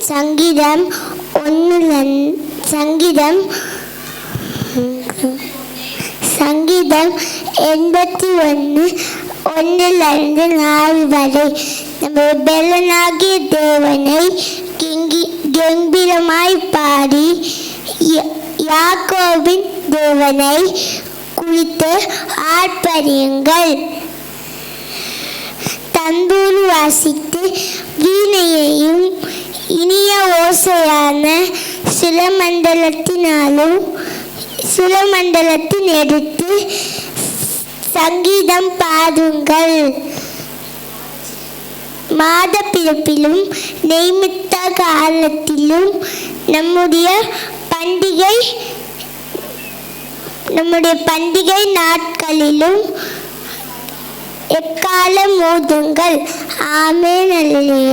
சங்கீதம் சங்கீதம் சங்கீதம் 81 1 4 வரை. நம்ம பெலனாகிய தேவனை கெம்பீரமாய் பாடி யாக்கோபின் தேவனை குறித்து ஆர்ப்பரியுங்கள். தந்தூர் வாசித்து வீணையையும் இனிய ஓசையான சுரமண்டலத்தின் எடுத்து சங்கீதம் பாடுங்கள். மாத பிறப்பிலும் நெய்மித்த காலத்திலும் நம்முடைய பண்டிகை நாட்களிலும் எக்காலம் ஊதுங்கள். ஆமென். அல்லேலூயா.